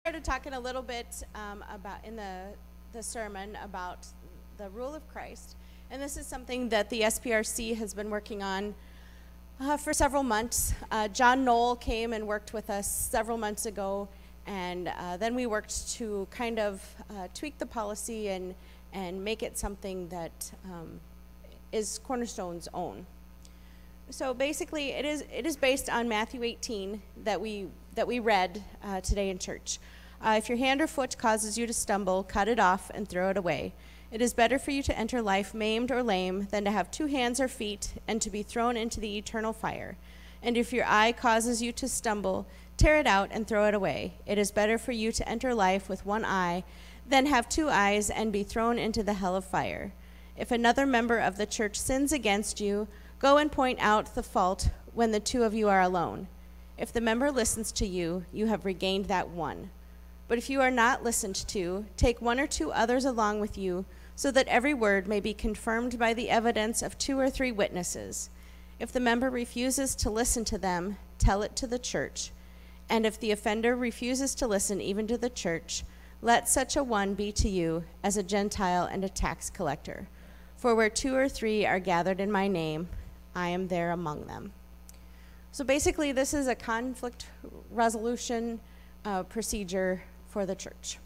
started talking a little bit about in the sermon about the rule of Christ, and this is something that the SPRC has been working on for several months. John Knoll came and worked with us several months ago, and then we worked to kind of tweak the policy and make it something that is Cornerstone's own. So basically, it is based on Matthew 18 that we read today in church. If your hand or foot causes you to stumble, cut it off and throw it away. It is better for you to enter life maimed or lame than to have 2 hands or feet and to be thrown into the eternal fire. And if your eye causes you to stumble, tear it out and throw it away. It is better for you to enter life with 1 eye than have 2 eyes and be thrown into the hell of fire. If another member of the church sins against you, go and point out the fault when the 2 of you are alone. If the member listens to you, you have regained that 1. But if you are not listened to, take 1 or 2 others along with you, so that every word may be confirmed by the evidence of 2 or 3 witnesses. If the member refuses to listen to them, tell it to the church. And if the offender refuses to listen even to the church, let such a one be to you as a Gentile and a tax collector. For where 2 or 3 are gathered in my name, I am there among them. So basically, this is a conflict resolution procedure for the church.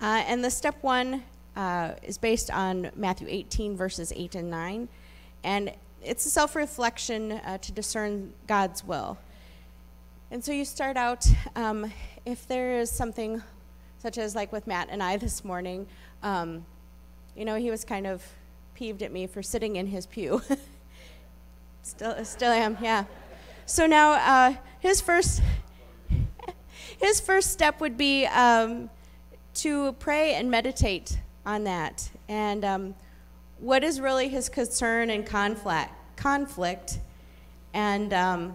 And the step 1 is based on Matthew 18, verses 8 and 9. And it's a self-reflection to discern God's will. And so you start out, if there is something such as like with Matt and I this morning, he was kind of peeved at me for sitting in his pew. Still am, yeah. So now his first step would be to pray and meditate on that, and what is really his concern and conflict, and to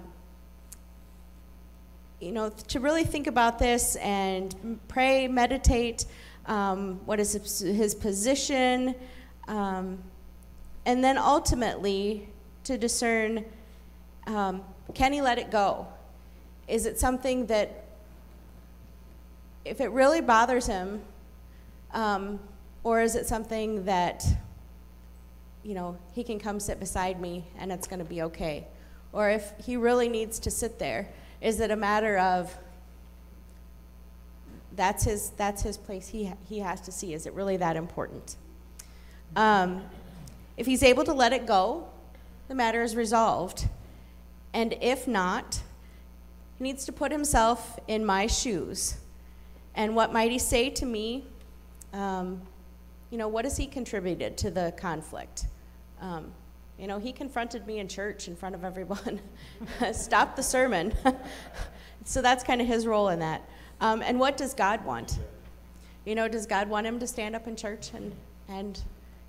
really think about this and pray, meditate. What is his position, and then ultimately to discern, can he let it go? Is it something that, if it really bothers him, or is it something that, he can come sit beside me and it's going to be okay? Or if he really needs to sit there, is it a matter of that's his place he has to see? Is it really that important? If he's able to let it go, the matter is resolved. And if not, he needs to put himself in my shoes. And what might he say to me? What has he contributed to the conflict? He confronted me in church in front of everyone. Stopped the sermon. So that's kind of his role in that. And what does God want? Does God want him to stand up in church and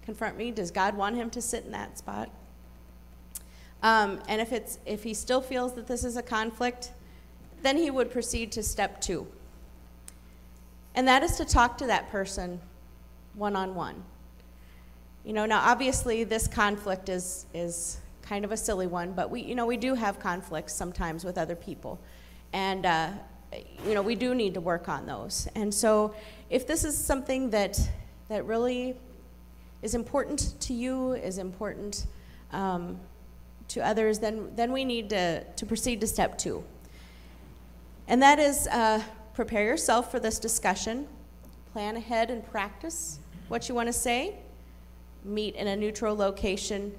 confront me? Does God want him to sit in that spot? And if he still feels that this is a conflict, then he would proceed to step 2. And that is to talk to that person one-on-one. Now obviously this conflict is kind of a silly one, but we do have conflicts sometimes with other people. And we do need to work on those. And so if this is something that really is important to you, is important to others, then we need to proceed to step 2. And that is prepare yourself for this discussion, plan ahead and practice what you want to say, meet in a neutral location,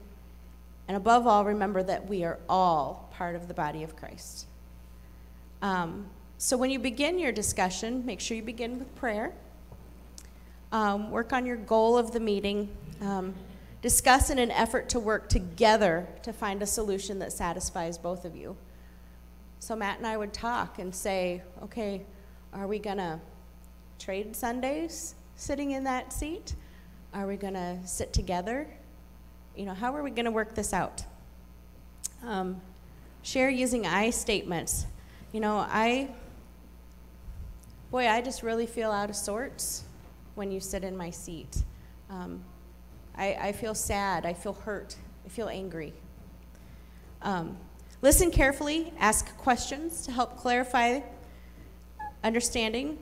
and above all, remember that we are all part of the body of Christ. So when you begin your discussion, make sure you begin with prayer. Work on your goal of the meeting. Discuss in an effort to work together to find a solution that satisfies both of you. So Matt and I would talk and say, okay, are we going to trade Sundays sitting in that seat? Are we going to sit together? How are we going to work this out? Share using I statements. I just really feel out of sorts when you sit in my seat. I feel sad, I feel hurt, I feel angry. Listen carefully, ask questions to help clarify understanding,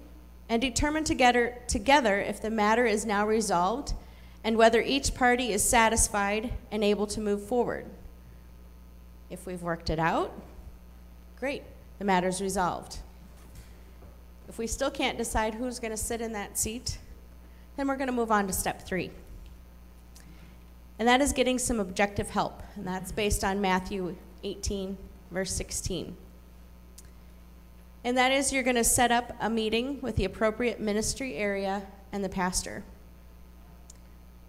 and determine together if the matter is now resolved and whether each party is satisfied and able to move forward. If we've worked it out, great, the matter's resolved. If we still can't decide who's going to sit in that seat, then we're going to move on to step 3. And that is getting some objective help, and that's based on Matthew 18, verse 16. And that is, you're going to set up a meeting with the appropriate ministry area and the pastor.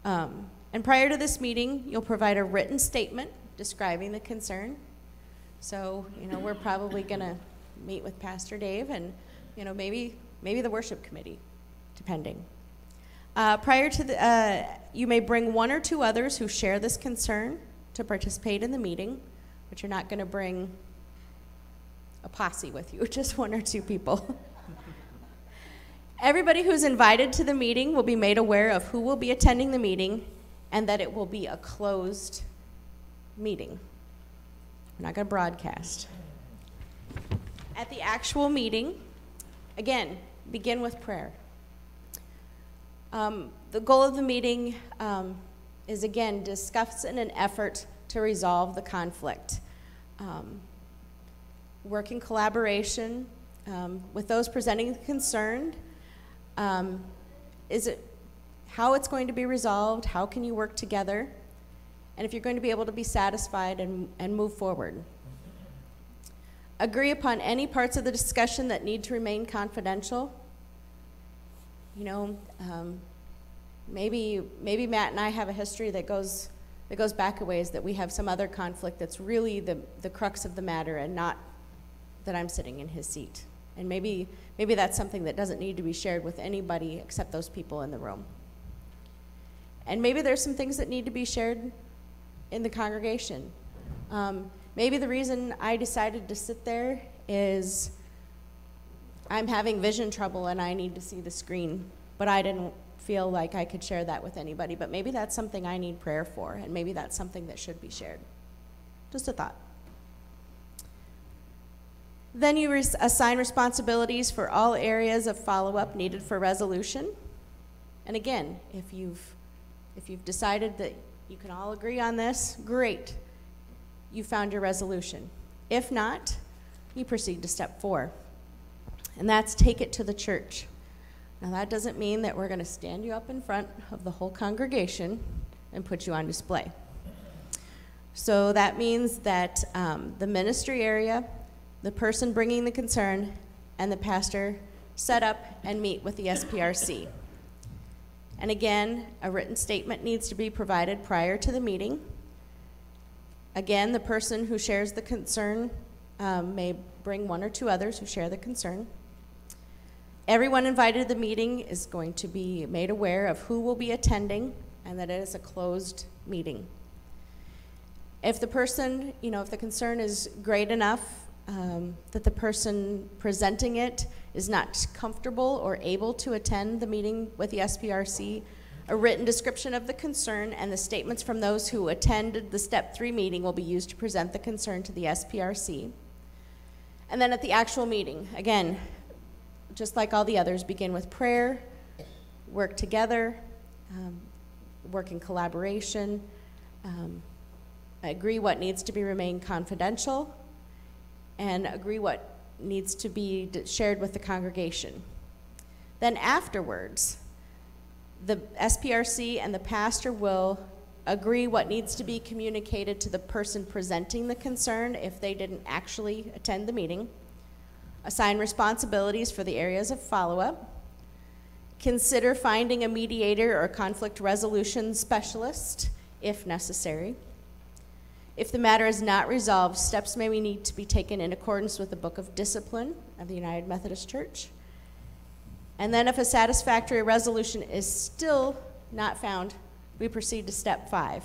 And prior to this meeting, you'll provide a written statement describing the concern. So, we're probably going to meet with Pastor Dave and, maybe the worship committee, depending. Prior to you may bring 1 or 2 others who share this concern to participate in the meeting, but you're not going to bring a posse with you, just 1 or 2 people. Everybody who's invited to the meeting will be made aware of who will be attending the meeting and that it will be a closed meeting. We're not going to broadcast. At the actual meeting, again, begin with prayer. The goal of the meeting is, again, discuss in an effort to resolve the conflict. Work in collaboration with those presenting the concern. Is it how it's going to be resolved? How can you work together? And if you're going to be able to be satisfied and move forward. Agree upon any parts of the discussion that need to remain confidential. Maybe Matt and I have a history that goes back a ways, that we have some other conflict that's really the crux of the matter and not that I'm sitting in his seat. And maybe that's something that doesn't need to be shared with anybody except those people in the room. And maybe there's some things that need to be shared in the congregation. Maybe the reason I decided to sit there is I'm having vision trouble and I need to see the screen, but I didn't feel like I could share that with anybody. But maybe that's something I need prayer for, and maybe that's something that should be shared. Just a thought. Then you assign responsibilities for all areas of follow-up needed for resolution. And again, if you've decided that you can all agree on this, great. You found your resolution. If not, you proceed to step 4. And that's take it to the church. Now that doesn't mean that we're going to stand you up in front of the whole congregation and put you on display. So that means that the ministry area, the person bringing the concern, and the pastor set up and meet with the SPRC. And again, a written statement needs to be provided prior to the meeting. Again, the person who shares the concern may bring 1 or 2 others who share the concern. Everyone invited to the meeting is going to be made aware of who will be attending and that it is a closed meeting. If the person, if the concern is great enough that the person presenting it is not comfortable or able to attend the meeting with the SPRC, a written description of the concern and the statements from those who attended the Step 3 meeting will be used to present the concern to the SPRC. And then at the actual meeting, again, just like all the others, begin with prayer, work together, work in collaboration, agree what needs to be remain confidential, and agree what needs to be shared with the congregation. Then afterwards, the SPRC and the pastor will agree what needs to be communicated to the person presenting the concern if they didn't actually attend the meeting, assign responsibilities for the areas of follow-up, consider finding a mediator or conflict resolution specialist if necessary. If the matter is not resolved, steps may need to be taken in accordance with the Book of Discipline of the United Methodist Church. And then if a satisfactory resolution is still not found, we proceed to step 5.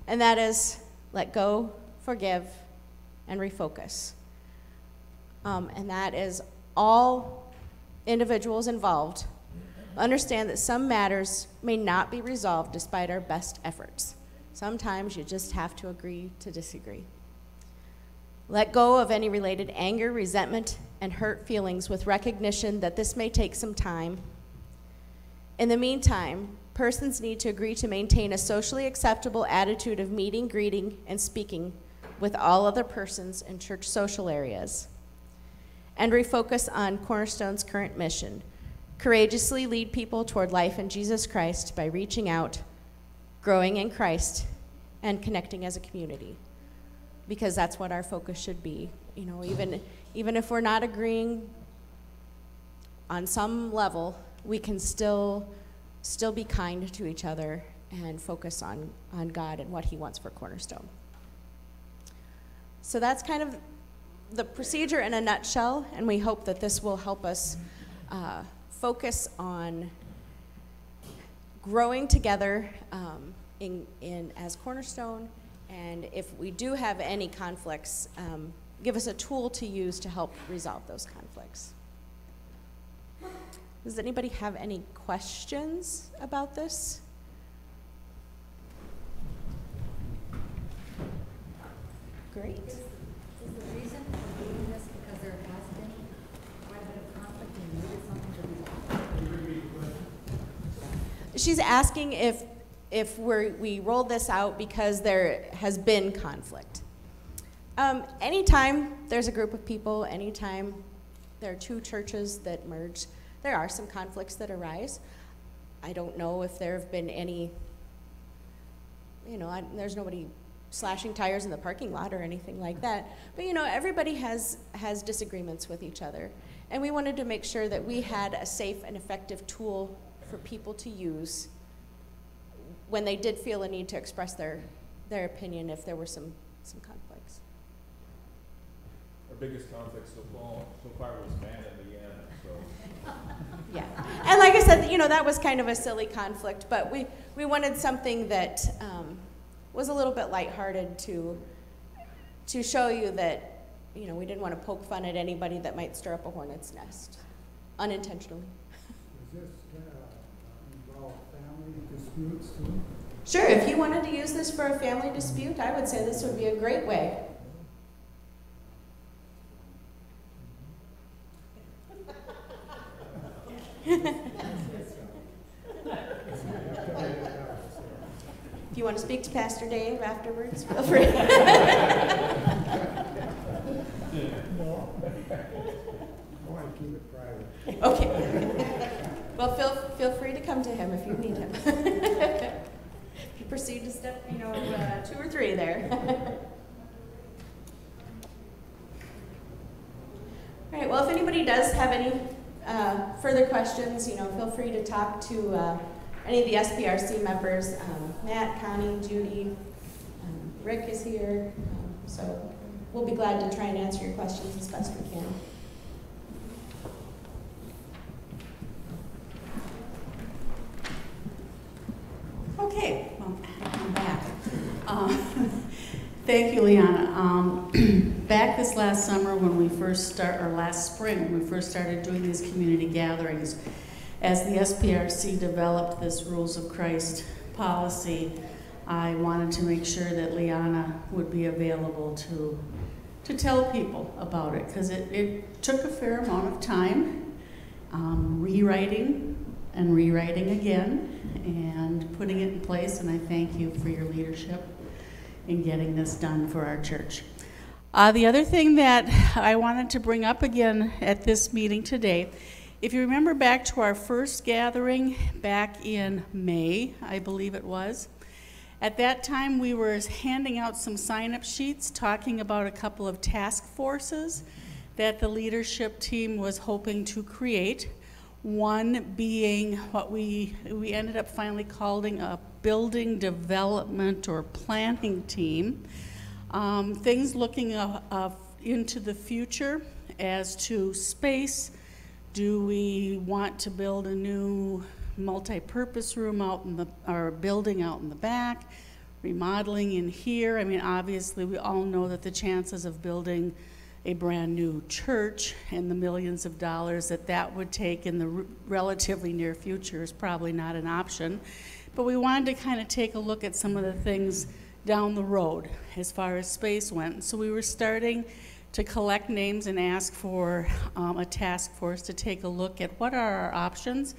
And that is let go, forgive, and refocus. And that is all individuals involved understand that some matters may not be resolved despite our best efforts. Sometimes you just have to agree to disagree. Let go of any related anger, resentment, and hurt feelings with recognition that this may take some time. In the meantime, persons need to agree to maintain a socially acceptable attitude of meeting, greeting, and speaking with all other persons in church social areas, and refocus on Cornerstone's current mission: courageously lead people toward life in Jesus Christ by reaching out, growing in Christ, and connecting as a community. Because that's what our focus should be. You know, even if we're not agreeing on some level, we can still be kind to each other and focus on God and what he wants for Cornerstone. So that's kind of the procedure in a nutshell, and we hope that this will help us focus on growing together in as Cornerstone, and if we do have any conflicts, give us a tool to use to help resolve those conflicts. Does anybody have any questions about this? Great. Is the reason for doing this because there has been quite a bit of conflict and you needed something to resolve? She's asking if we rolled this out because there has been conflict. Anytime there's a group of people, anytime there are two churches that merge, there are some conflicts that arise. I don't know if there have been any, there's nobody slashing tires in the parking lot or anything like that. But everybody has disagreements with each other. And we wanted to make sure that we had a safe and effective tool for people to use when they did feel a need to express their opinion if there were some conflicts. Our biggest conflict so far was man and Leanna, so. Yeah, and like I said, that was kind of a silly conflict, but we wanted something that was a little bit lighthearted to show you that, we didn't want to poke fun at anybody that might stir up a hornet's nest, unintentionally. Is this involve family disputes too? Sure, if you wanted to use this for a family dispute, I would say this would be a great way. If you want to speak to Pastor Dave afterwards, feel free. No. I want to keep it private. Okay. Well, feel free to come to him if you need him. If you proceed to step, 2 or 3 there. All right. Well, if anybody does have any further questions, feel free to talk to any of the SPRC members. Matt, Connie, Judy, Rick is here. So we'll be glad to try and answer your questions as best we can. Okay, well, I'm back. Thank you, Liana. Back this last summer when we first last spring when we first started doing these community gatherings, as the SPRC developed this Rules of Christ policy, I wanted to make sure that Liana would be available to tell people about it, because it took a fair amount of time, rewriting and rewriting again and putting it in place, and I thank you for your leadership in getting this done for our church. The other thing that I wanted to bring up again at this meeting today, if you remember back to our first gathering back in May, I believe it was, at that time we were handing out some sign-up sheets talking about a couple of task forces that the leadership team was hoping to create. One being what we ended up finally calling a building development or planning team. Things looking into the future as to space. Do we want to build a new multi-purpose room or building out in the back? Remodeling in here? I mean, obviously we all know that the chances of building a brand new church and the millions of dollars that would take in the relatively near future is probably not an option. But we wanted to kind of take a look at some of the things down the road as far as space went. So we were starting to collect names and ask for a task force to take a look at what are our options,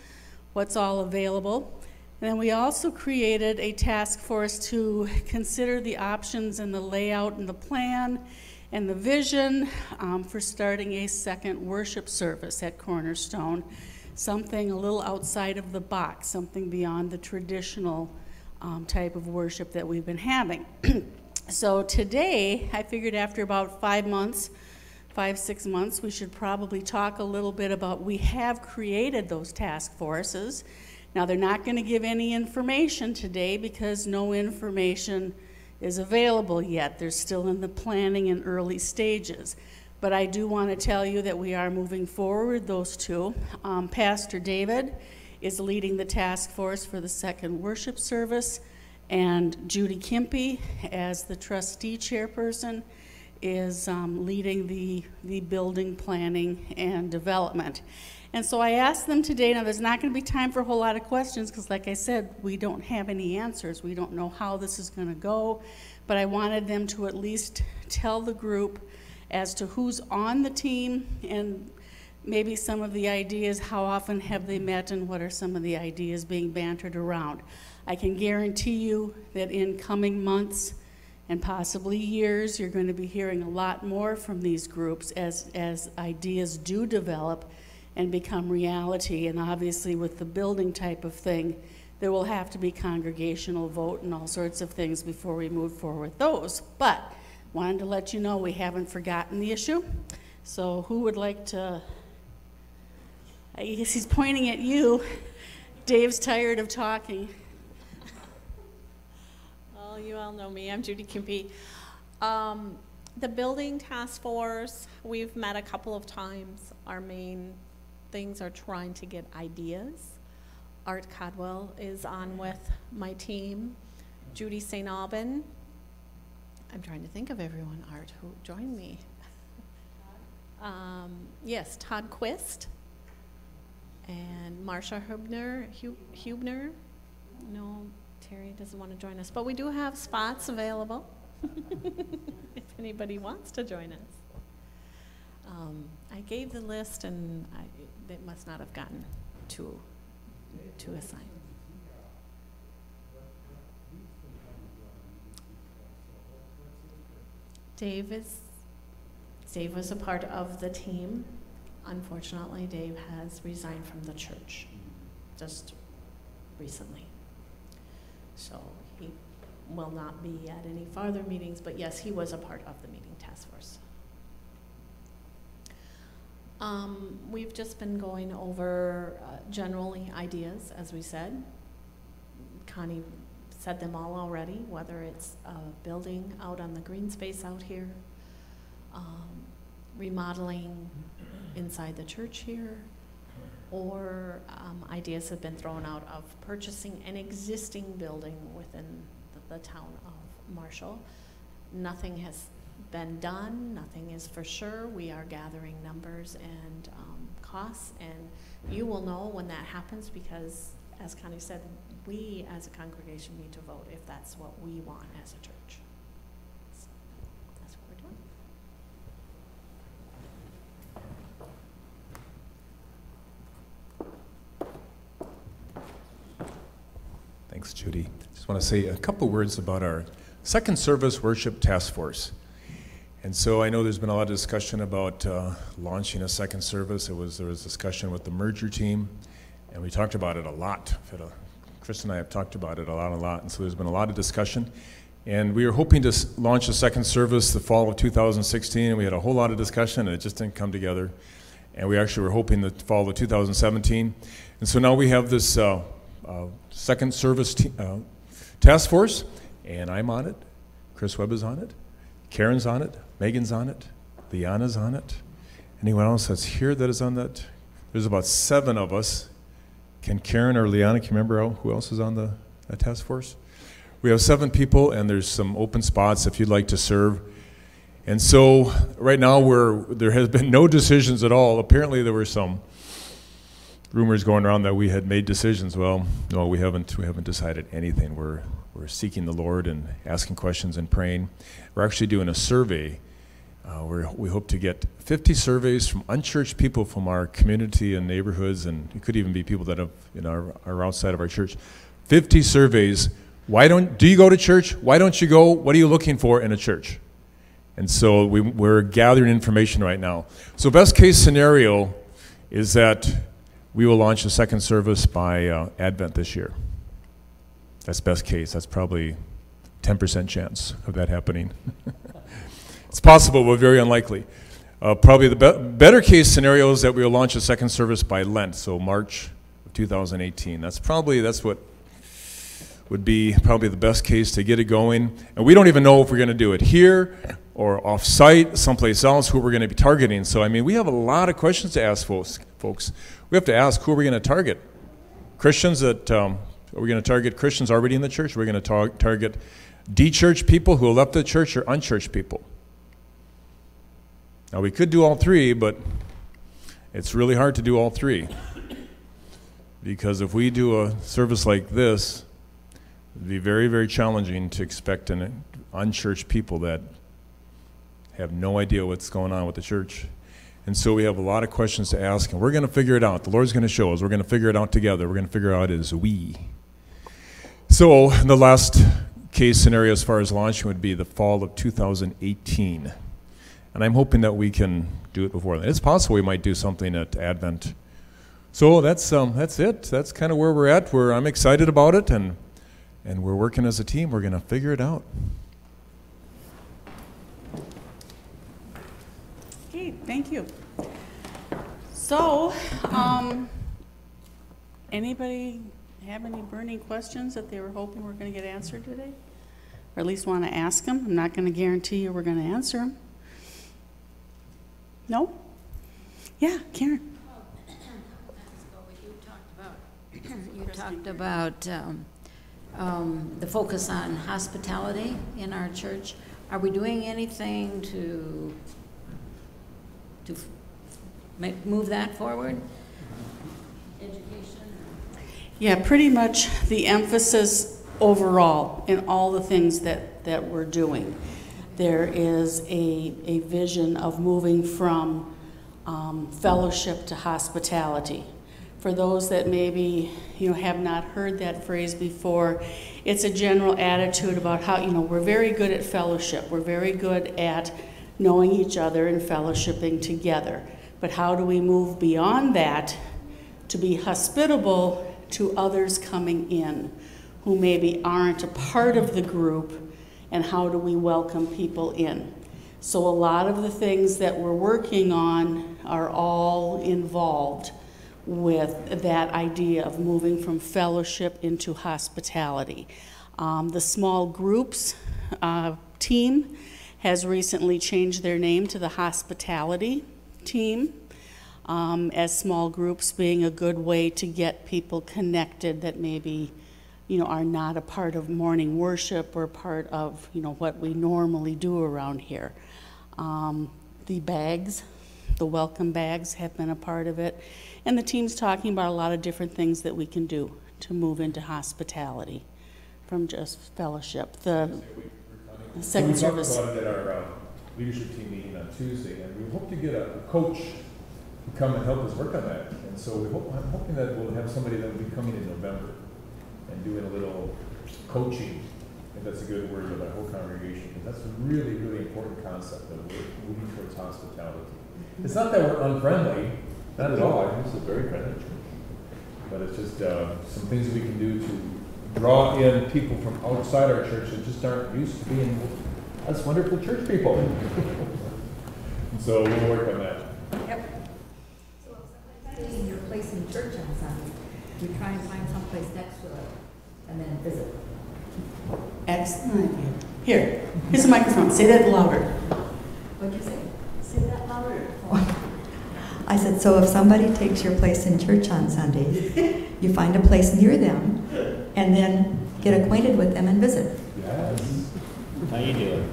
what's all available. And then we also created a task force to consider the options and the layout and the plan and the vision for starting a second worship service at Cornerstone, something a little outside of the box, something beyond the traditional type of worship that we've been having. So today, I figured after about 5-6 months, we should probably talk a little bit about, we have created those task forces. Now, they're not going to give any information today because no information is available yet. They're still in the planning and early stages. But I do want to tell you that we are moving forward, those two. Pastor David is leading the task force for the second worship service, and Judy Kimpy, as the trustee chairperson, is leading the building planning and development. And so I asked them today, now there's not going to be time for a whole lot of questions because like I said, we don't have any answers. We don't know how this is going to go, but I wanted them to at least tell the group as to who's on the team and maybe some of the ideas, how often have they met and what are some of the ideas being bantered around. I can guarantee you that in coming months and possibly years, you're going to be hearing a lot more from these groups as ideas do develop and become reality. And obviously with the building type of thing, there will have to be congregational vote and all sorts of things before we move forward with those. But wanted to let you know we haven't forgotten the issue. So who would like to, I guess he's pointing at you. Dave's tired of talking. Well, you all know me. I'm Judy Kimpy. The building task force, we've met a couple of times. Our main things are trying to get ideas. Art Codwell is on with my team. Judy St. Aubin. I'm trying to think of everyone, Art, who joined me. Yes, Todd Quist and Marsha Hubner. No, Terry doesn't want to join us, but we do have spots available if anybody wants to join us. I gave the list, and they must not have gotten to assign. Dave was a part of the team. Unfortunately, Dave has resigned from the church just recently. So he will not be at any farther meetings, but yes, he was a part of the meeting task force. We've just been going over generally ideas, as we said. Connie said them all already, whether it's a building out on the green space out here, remodeling inside the church here, or ideas have been thrown out of purchasing an existing building within the town of Marshall. Nothing has been done, nothing is for sure. We are gathering numbers and costs, and you will know when that happens because, as Connie said, we as a congregation need to vote if that's what we want as a church. So that's what we're doing. Thanks, Judy. Just want to say a couple words about our second service worship task force. And so I know there's been a lot of discussion about launching a second service. There was discussion with the merger team, and we talked about it a lot. Chris and I have talked about it a lot, and so there's been a lot of discussion. And we were hoping to launch a second service the fall of 2016, and we had a whole lot of discussion, and it just didn't come together. And we actually were hoping the fall of 2017. And so now we have this second service task force, and I'm on it. Chris Webb is on it. Karen's on it. Megan's on it. Liana's on it. Anyone else that's here that is on that? There's about 7 of us. Can Karen or Liana, can you remember who else is on the task force? We have 7 people, and there's some open spots if you'd like to serve. And so right now there has been no decisions at all. Apparently there were some rumors going around that we had made decisions. Well, no, we haven't decided anything. We're seeking the Lord and asking questions and praying. We're actually doing a survey We hope to get 50 surveys from unchurched people from our community and neighborhoods, and it could even be people that are outside of our church. 50 surveys. Do you go to church? Why don't you go? What are you looking for in a church? And so we're gathering information right now. So best case scenario is that we will launch a second service by Advent this year. That's best case. That's probably 10% chance of that happening. It's possible, but very unlikely. Probably the better case scenario is that we will launch a second service by Lent, so March of 2018. That's what would be probably the best case to get it going. And we don't even know if we're going to do it here or off-site, someplace else, who we're going to be targeting. So, I mean, we have a lot of questions to ask folks. We have to ask, who are we going to target? Christians that, are we going to target Christians already in the church? Are we going to target de-churched people who have left the church, or unchurched people? Now, we could do all three, but it's really hard to do all three. Because if we do a service like this, it'd be very, very challenging to expect an unchurched people that have no idea what's going on with the church. And so we have a lot of questions to ask, and we're going to figure it out. The Lord's going to show us. We're going to figure it out together. We're going to figure it out as we. So the last case scenario as far as launching would be the fall of 2018. And I'm hoping that we can do it before then. It's possible we might do something at Advent. So that's it. That's kind of where we're at. I'm excited about it, and we're working as a team. We're going to figure it out. Okay, thank you. So, anybody have any burning questions that they were hoping were going to get answered today? Or at least want to ask them? I'm not going to guarantee you we're going to answer them. No? Yeah, Karen. You talked about the focus on hospitality in our church. Are we doing anything to move that forward? Education? Yeah, pretty much the emphasis overall in all the things that we're doing. There is a vision of moving from fellowship to hospitality. For those that maybe have not heard that phrase before, it's a general attitude about how we're very good at fellowship. We're very good at knowing each other and fellowshipping together. But how do we move beyond that to be hospitable to others coming in who maybe aren't a part of the group, and how do we welcome people in? So a lot of the things that we're working on are all involved with that idea of moving from fellowship into hospitality. The small groups team has recently changed their name to the hospitality team, as small groups being a good way to get people connected that maybe are not a part of morning worship or part of what we normally do around here. The bags, the welcome bags, have been a part of it. And the team's talking about a lot of different things that we can do to move into hospitality from just fellowship. The second service. We talked about it at our leadership team meeting on Tuesday, and we hope to get a coach to come and help us work on that. And so I'm hoping that we'll have somebody that will be coming in November and doing a little coaching, if that's a good word, of our whole congregation, because that's a really, really important concept that we're moving towards hospitality. It's not that we're unfriendly, not at all. I think this is very friendly church. But it's just some things that we can do to draw in people from outside our church that just aren't used to being us wonderful church people. And so we'll work on that. Yep. So taking your place in church on Sunday, we try and find someplace next to it and then visit. Excellent idea. Here's a microphone. Say that louder. What'd you say? Say that louder. I said, so if somebody takes your place in church on Sunday, you find a place near them and then get acquainted with them and visit. Yes. How you doing?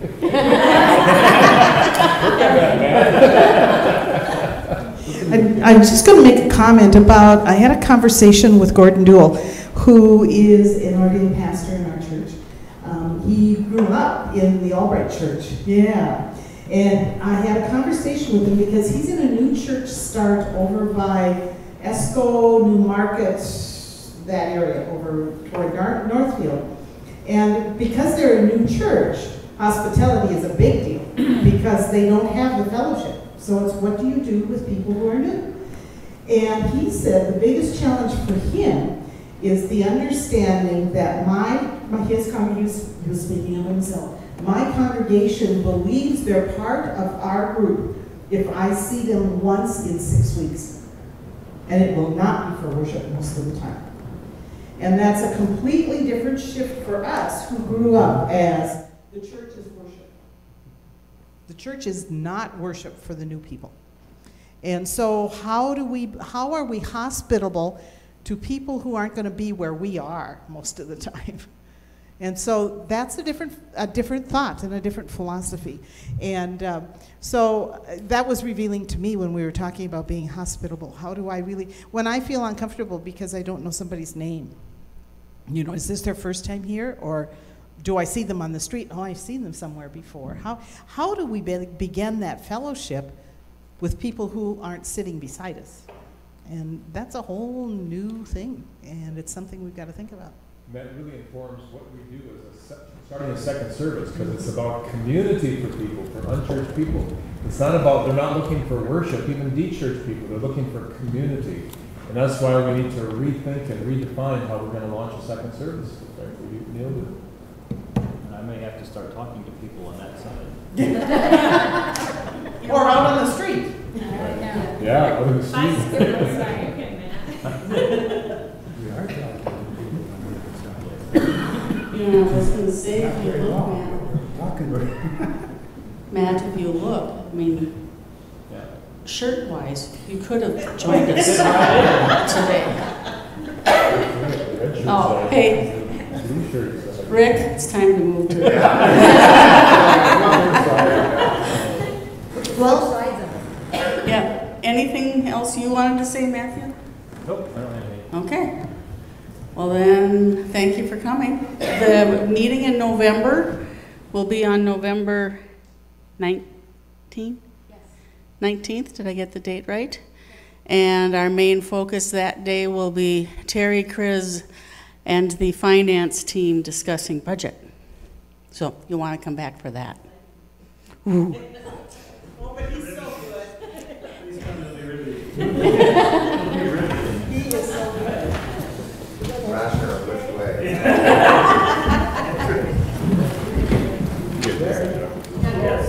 I'm just going to make a comment about, I had a conversation with Gordon Duell, who is an ordained pastor in our church. He grew up in the Albright Church, yeah. And I had a conversation with him because he's in a new church start over by Esco, New Market, that area over toward Northfield. And because they're a new church, hospitality is a big deal because they don't have the fellowship. So it's what do you do with people who are new? And he said the biggest challenge for him is the understanding that his congregation, he was speaking of himself, my congregation believes they're part of our group if I see them once in 6 weeks. And it will not be for worship most of the time. And that's a completely different shift for us who grew up as the church is worship. The church is not worship for the new people. And so how are we hospitable to people who aren't going to be where we are most of the time? And so that's a different thought and a different philosophy. And so that was revealing to me when we were talking about being hospitable. How do I really, when I feel uncomfortable because I don't know somebody's name, you know, is this their first time here? Or do I see them on the street? Oh, I've seen them somewhere before. How do we begin that fellowship with people who aren't sitting beside us? And that's a whole new thing, and it's something we've got to think about. And that really informs what we do as starting a second service, because it's about community for people, for unchurched people. It's not about, they're not looking for worship, even de-church people, they're looking for community. And that's why we need to rethink and redefine how we're going to launch a second service. Right? We nailed it. I may have to start talking to people on that side. Or out on the street. Yeah, out on the street. We are talking. Yeah, I was going to say, if you look, Talking. Matt, if you look, I mean, Yeah. shirt-wise, you could have joined us today. Oh, hey, Rick, it's time to move to the Both sides of it. Yeah, anything else you wanted to say, Matthew? Nope, I don't have any. Okay. Well then, thank you for coming. The meeting in November will be on November 19th? Yes. 19th, did I get the date right? And our main focus that day will be Terry, Chris, and the finance team discussing budget. So you want to come back for that. Ooh. Oh, but he's so good. He's going to be really. He is so good. Rational which way? Yes.